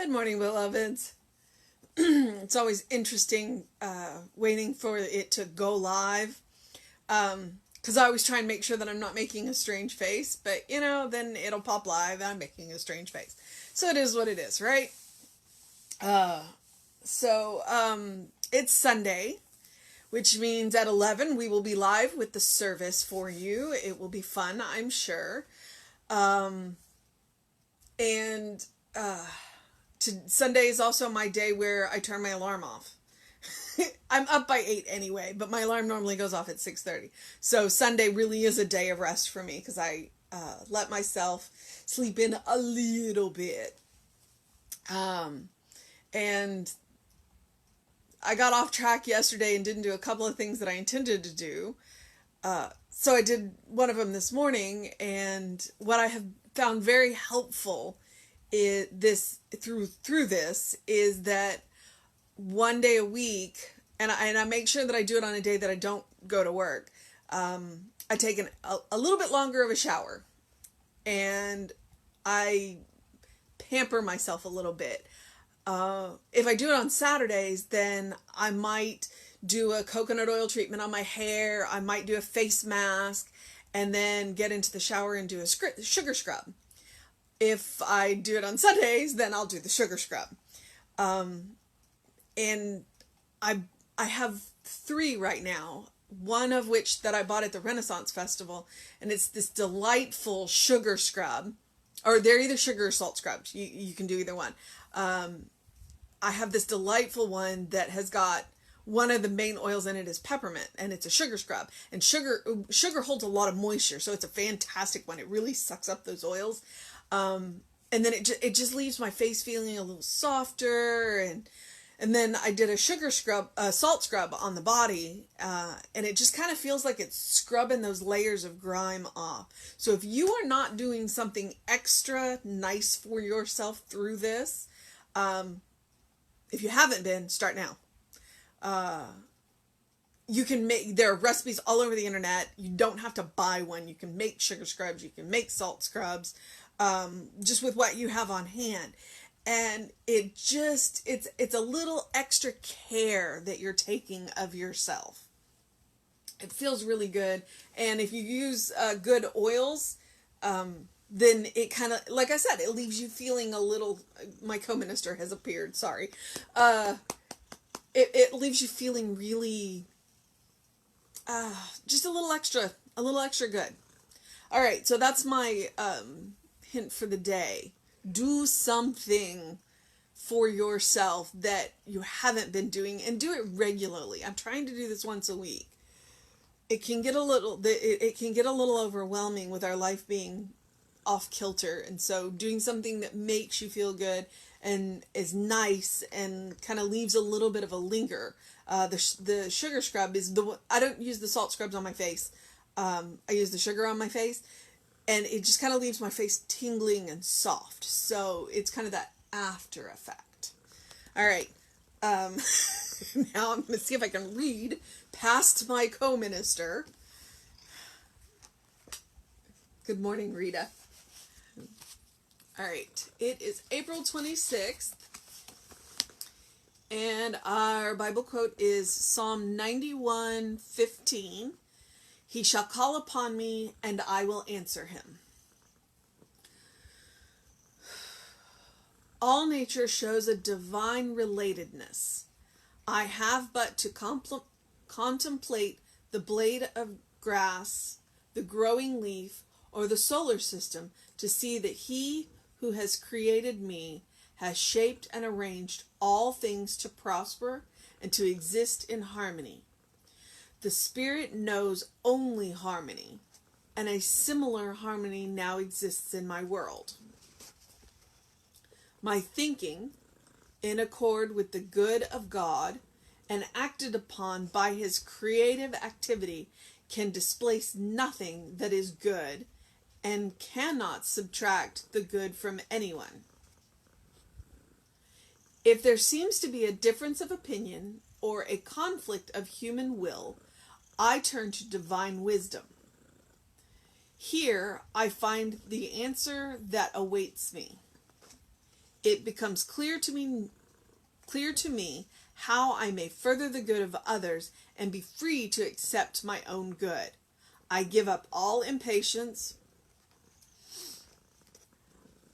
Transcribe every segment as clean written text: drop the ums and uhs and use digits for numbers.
Good morning, beloveds. It's always interesting waiting for it to go live because I always try and make sure that I'm not making a strange face, but then it'll pop live and I'm making a strange face. So it is what it is, right? It's Sunday, which means at 11 we will be live with the service for you. It will be fun, I'm sure. Sunday is also my day where I turn my alarm off. I'm up by 8 anyway, but my alarm normally goes off at 6:30. So Sunday really is a day of rest for me because I let myself sleep in a little bit. And I got off track yesterday and didn't do a couple of things that I intended to do. So I did one of them this morning, and what I have found very helpful is through this is that one day a week, and I make sure that I do it on a day that I don't go to work. I take a little bit longer of a shower, and I pamper myself a little bit. If I do it on Saturdays, then I might do a coconut oil treatment on my hair. I might do a face mask, and then get into the shower and do a sugar scrub. If I do it on Sundays, then I'll do the sugar scrub. And I have 3 right now, one of which that I bought at the Renaissance Festival, and it's this delightful sugar scrub, or they're either sugar or salt scrubs. You can do either one. I have this delightful one that has got one of the main oils in it is peppermint, and it's a sugar scrub. And sugar holds a lot of moisture, so it's a fantastic one. It really sucks up those oils. And then it just leaves my face feeling a little softer, and then I did a salt scrub on the body, and it just kind of feels like it's scrubbing those layers of grime off. So if you are not doing something extra nice for yourself through this, if you haven't been, start now. There are recipes all over the internet. You don't have to buy one. You can make sugar scrubs. You can make salt scrubs. Just with what you have on hand. And it's a little extra care that you're taking of yourself. It feels really good. And if you use good oils, then it kind of, like I said, it leaves you feeling a little, my co-minister has appeared, sorry. It leaves you feeling really, just a little extra good. All right, so that's my hint for the day. Do something for yourself that you haven't been doing, and do it regularly. I'm trying to do this once a week. It can get a little overwhelming with our life being off kilter, and so doing something that makes you feel good and is nice and kind of leaves a little bit of a linger. The sugar scrub is I don't use the salt scrubs on my face. I use the sugar on my face, and it just kind of leaves my face tingling and soft. So it's kind of that after effect. All right. Now I'm going to see if I can read past my co-minister. Good morning, Rita. All right. It is April 26th. And our Bible quote is Psalm 91:15. He shall call upon me, and I will answer him. All nature shows a divine relatedness. I have but to contemplate the blade of grass, the growing leaf, or the solar system to see that he who has created me has shaped and arranged all things to prosper and to exist in harmony. The Spirit knows only harmony, and a similar harmony now exists in my world. My thinking, in accord with the good of God and acted upon by his creative activity, can displace nothing that is good and cannot subtract the good from anyone. If there seems to be a difference of opinion or a conflict of human will, I turn to divine wisdom. Here I find the answer that awaits me. It becomes clear to me how I may further the good of others and be free to accept my own good. I give up all impatience.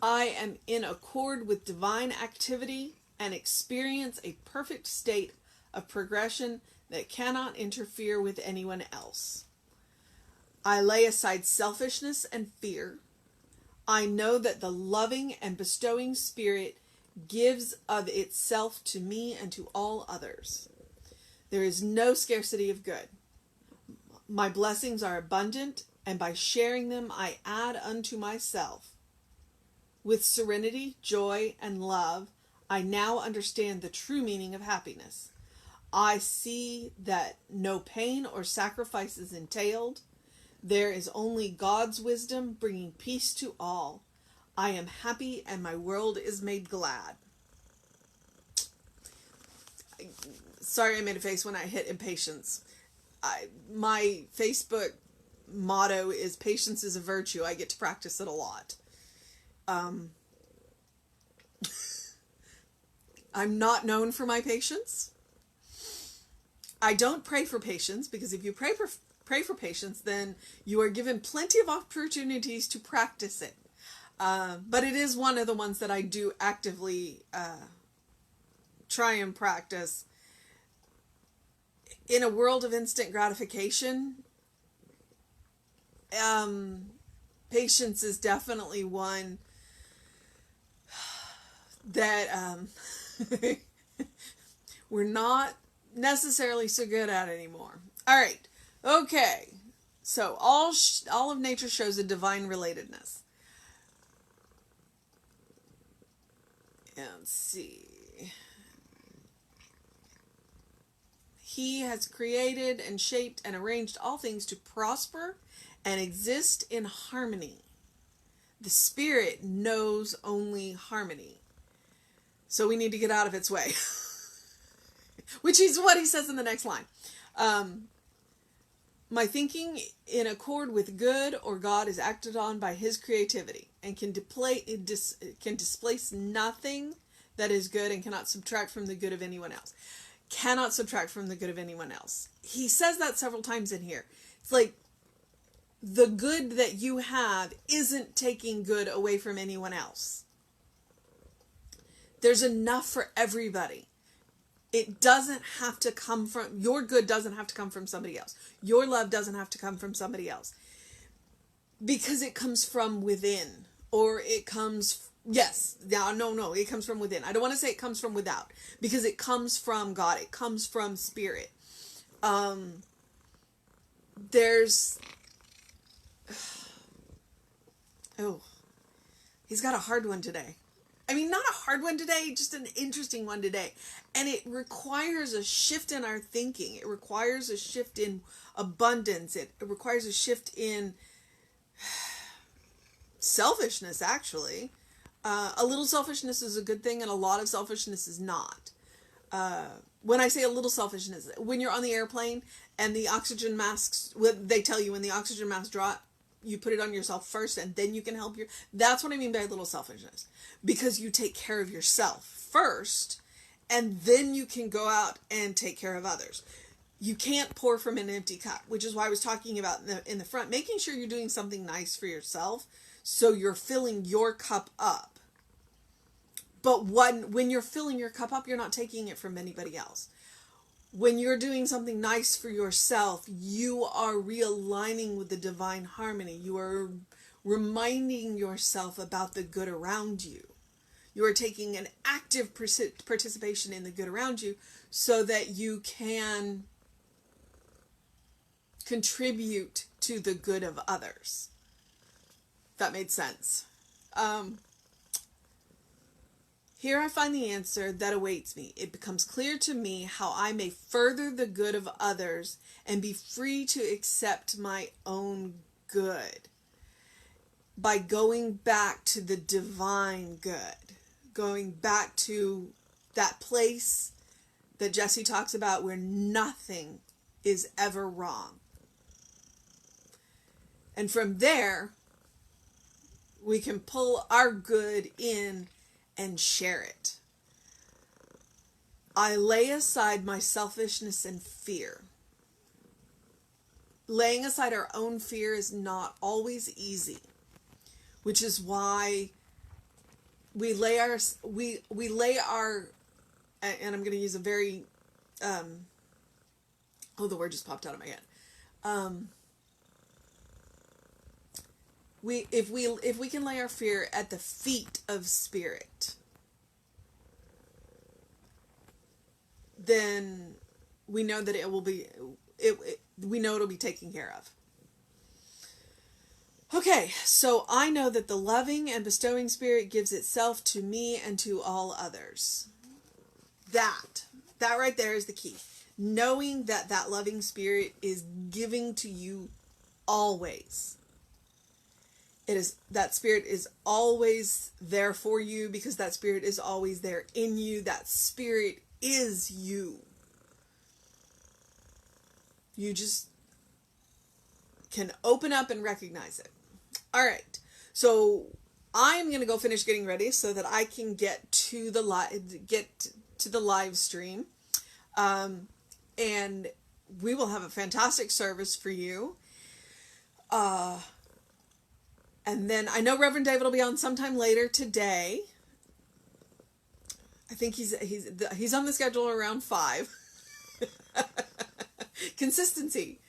I am in accord with divine activity and experience a perfect state of progression that cannot interfere with anyone else. I lay aside selfishness and fear. I know that the loving and bestowing Spirit gives of itself to me and to all others. There is no scarcity of good. My blessings are abundant, and by sharing them I add unto myself. With serenity, joy, and love, I now understand the true meaning of happiness. I see that no pain or sacrifice is entailed. There is only God's wisdom bringing peace to all. I am happy and my world is made glad. Sorry, I made a face when I hit impatience. My Facebook motto is patience is a virtue. I get to practice it a lot. I'm not known for my patience. I don't pray for patience, because if you pray for patience, then you are given plenty of opportunities to practice it. But it is one of the ones that I do actively try and practice. In a world of instant gratification, patience is definitely one that we're not necessarily so good at anymore. All right. Okay. So all of nature shows a divine relatedness. Let's see. He has created and shaped and arranged all things to prosper and exist in harmony. The Spirit knows only harmony. So we need to get out of its way. Which is what he says in the next line. My thinking in accord with good or God is acted on by his creativity and can displace nothing that is good and cannot subtract from the good of anyone else. Cannot subtract from the good of anyone else. He says that several times in here. It's like the good that you have isn't taking good away from anyone else. There's enough for everybody. It doesn't have to come from, your good doesn't have to come from somebody else. Your love doesn't have to come from somebody else. Because it comes from within. Or it comes, no, it comes from within. I don't want to say it comes from without. Because it comes from God. It comes from Spirit. He's got a hard one today. I mean, not a hard one today, just an interesting one today. And it requires a shift in our thinking. It requires a shift in abundance. It requires a shift in selfishness, actually. A little selfishness is a good thing, and a lot of selfishness is not. When I say a little selfishness, when you're on the airplane and the oxygen masks, they tell you when the oxygen masks drop, you put it on yourself first and then you can help that's what I mean by little selfishness. Because you take care of yourself first and then you can go out and take care of others. You can't pour from an empty cup, which is why I was talking about in the front, making sure you're doing something nice for yourself so you're filling your cup up. But when you're filling your cup up, you're not taking it from anybody else. When you're doing something nice for yourself, you are realigning with the divine harmony. You are reminding yourself about the good around you. You are taking an active participation in the good around you so that you can contribute to the good of others. That made sense. Here I find the answer that awaits me. It becomes clear to me how I may further the good of others and be free to accept my own good by going back to the divine good, going back to that place that Jesse talks about where nothing is ever wrong. And from there, we can pull our good in and share it. I lay aside my selfishness and fear. Laying aside our own fear is not always easy, which is why we lay our, and I'm going to use a very, the word just popped out of my head. If we can lay our fear at the feet of Spirit, then we know that it will be, we know it'll be taken care of. Okay, so I know that the loving and bestowing Spirit gives itself to me and to all others. That right there is the key. Knowing that that loving Spirit is giving to you always. That Spirit is always there for you because that Spirit is always there in you. That Spirit is you. You just can open up and recognize it. All right. So I'm going to go finish getting ready so that I can get to the live stream. And we will have a fantastic service for you. And then I know Reverend David will be on sometime later today. I think he's on the schedule around 5. Consistency.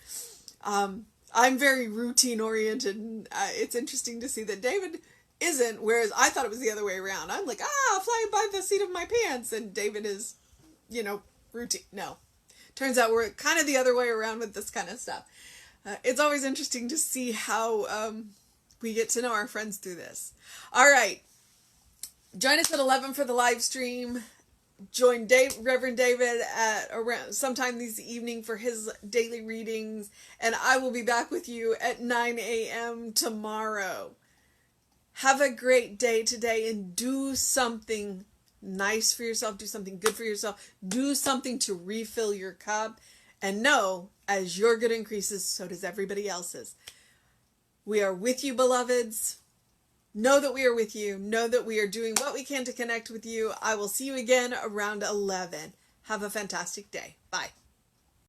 I'm very routine oriented, and it's interesting to see that David isn't, whereas I thought it was the other way around. I'm like, fly by the seat of my pants, and David is, routine. No. Turns out we're kind of the other way around with this kind of stuff. It's always interesting to see how we get to know our friends through this. All right. Join us at 11 for the live stream. Join Reverend David at around sometime this evening for his daily readings. And I will be back with you at 9 a.m. tomorrow. Have a great day today and do something nice for yourself. Do something good for yourself. Do something to refill your cup. And know, as your good increases, so does everybody else's. We are with you, beloveds. Know that we are with you. Know that we are doing what we can to connect with you. I will see you again around 11. Have a fantastic day. Bye.